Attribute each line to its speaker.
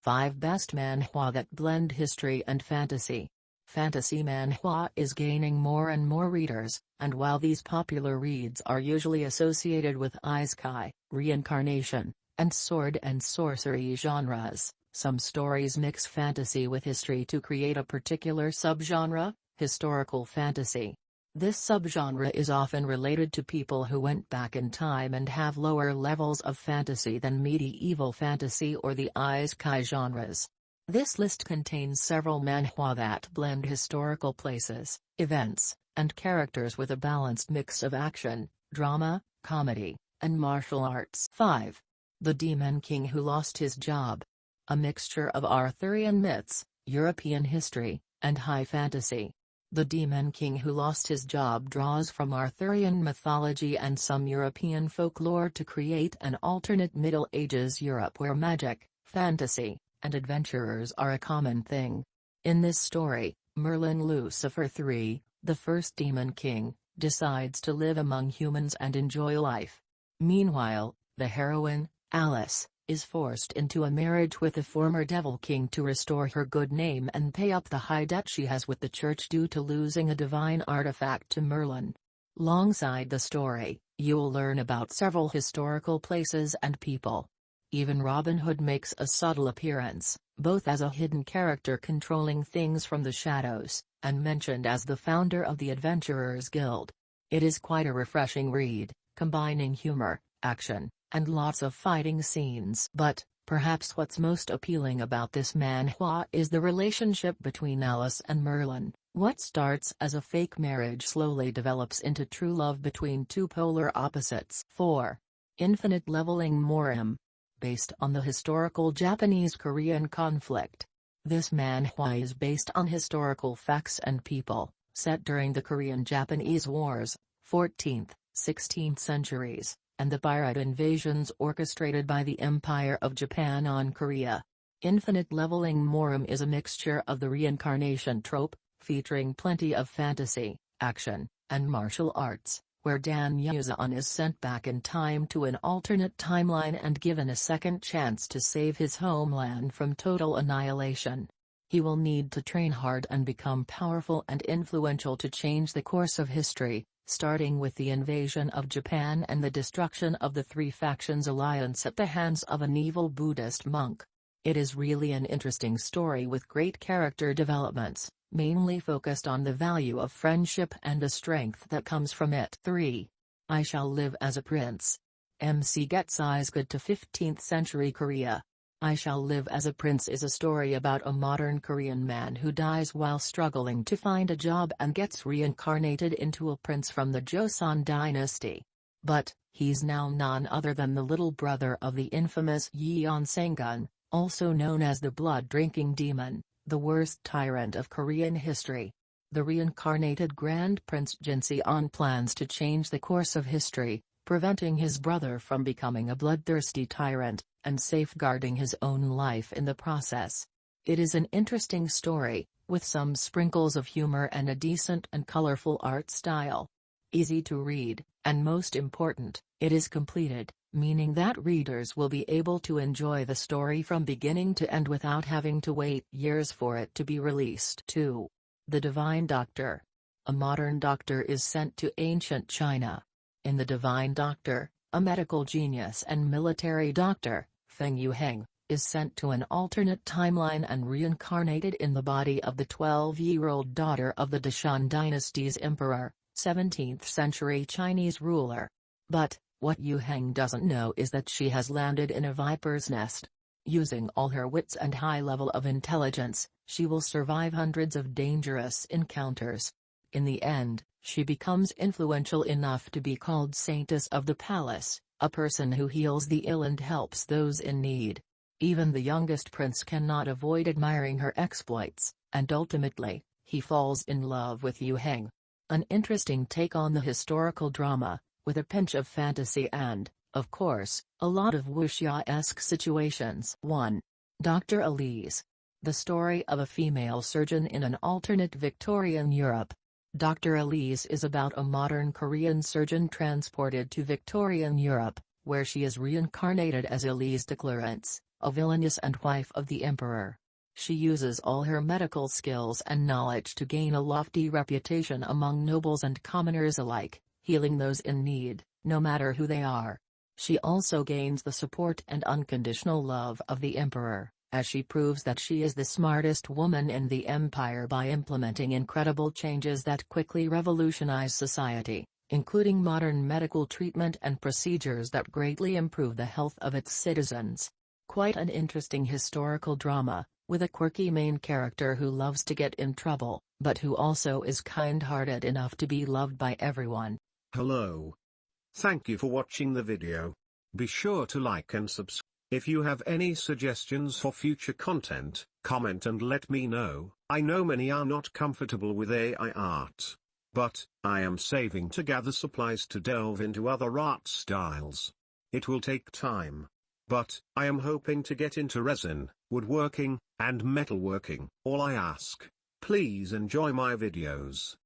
Speaker 1: 5 Best Manhwa That Blend History and Fantasy. Fantasy manhwa is gaining more and more readers, and while these popular reads are usually associated with isekai, reincarnation, and sword and sorcery genres, some stories mix fantasy with history to create a particular subgenre, historical fantasy. This subgenre is often related to people who went back in time and have lower levels of fantasy than medieval fantasy or the isekai genres. This list contains several manhwa that blend historical places, events, and characters with a balanced mix of action, drama, comedy, and martial arts. 5. The Demon King Who Lost His Job. A mixture of Arthurian myths, European history, and high fantasy. The Demon King Who Lost His Job draws from Arthurian mythology and some European folklore to create an alternate Middle Ages Europe where magic, fantasy, and adventurers are a common thing. In this story, Merlin Lucifer III, the first Demon King, decides to live among humans and enjoy life. Meanwhile, the heroine, Alice, is forced into a marriage with the former Devil King to restore her good name and pay up the high debt she has with the church due to losing a divine artifact to Merlin. Alongside the story, you'll learn about several historical places and people. Even Robin Hood makes a subtle appearance, both as a hidden character controlling things from the shadows, and mentioned as the founder of the Adventurers Guild. It is quite a refreshing read, combining humor, action, and lots of fighting scenes. But, perhaps what's most appealing about this manhwa is the relationship between Alice and Merlin. What starts as a fake marriage slowly develops into true love between two polar opposites. 4. Infinite Leveling Morim. Based on the historical Japanese-Korean conflict. This manhwa is based on historical facts and people, set during the Korean-Japanese Wars, 14th, 16th centuries, and the pirate invasions orchestrated by the Empire of Japan on Korea. Infinite Leveling Morim is a mixture of the reincarnation trope, featuring plenty of fantasy, action, and martial arts, where Dan Yuzan is sent back in time to an alternate timeline and given a second chance to save his homeland from total annihilation. He will need to train hard and become powerful and influential to change the course of history, starting with the invasion of Japan and the destruction of the Three Factions Alliance at the hands of an evil Buddhist monk. It is really an interesting story with great character developments, mainly focused on the value of friendship and the strength that comes from it. 3. I Shall Live as a Prince. MC Gets Eyes Good to 15th Century Korea. I Shall Live as a Prince is a story about a modern Korean man who dies while struggling to find a job and gets reincarnated into a prince from the Joseon dynasty. But, he's now none other than the little brother of the infamous Yeon Sang-gun, also known as the blood-drinking demon, the worst tyrant of Korean history. The reincarnated Grand Prince Jinseon plans to change the course of history, preventing his brother from becoming a bloodthirsty tyrant, and safeguarding his own life in the process. It is an interesting story, with some sprinkles of humor and a decent and colorful art style. Easy to read, and most important, it is completed, meaning that readers will be able to enjoy the story from beginning to end without having to wait years for it to be released. 2. The Divine Doctor. A modern doctor is sent to ancient China. In The Divine Doctor, a medical genius and military doctor, Feng Yuheng, is sent to an alternate timeline and reincarnated in the body of the 12-year-old daughter of the Deshan dynasty's emperor, 17th century Chinese ruler. But, what Yuheng doesn't know is that she has landed in a viper's nest. Using all her wits and high level of intelligence, she will survive hundreds of dangerous encounters. In the end, she becomes influential enough to be called Saintess of the Palace, a person who heals the ill and helps those in need. Even the youngest prince cannot avoid admiring her exploits, and ultimately, he falls in love with Yuheng. An interesting take on the historical drama, with a pinch of fantasy and, of course, a lot of wuxia-esque situations. 1. Dr. Elise. The story of a female surgeon in an alternate Victorian Europe. Dr. Elise is about a modern Korean surgeon transported to Victorian Europe, where she is reincarnated as Elise de Clarence, a villainess and wife of the emperor. She uses all her medical skills and knowledge to gain a lofty reputation among nobles and commoners alike, healing those in need, no matter who they are. She also gains the support and unconditional love of the emperor, as she proves that she is the smartest woman in the empire by implementing incredible changes that quickly revolutionize society, including modern medical treatment and procedures that greatly improve the health of its citizens. Quite an interesting historical drama, with a quirky main character who loves to get in trouble, but who also is kind-hearted enough to be loved by everyone.
Speaker 2: Hello. Thank you for watching the video. Be sure to like and subscribe. If you have any suggestions for future content, comment and let me know. I know many are not comfortable with AI art, but I am saving to gather supplies to delve into other art styles. It will take time, but I am hoping to get into resin, woodworking, and metalworking. All I ask, please enjoy my videos.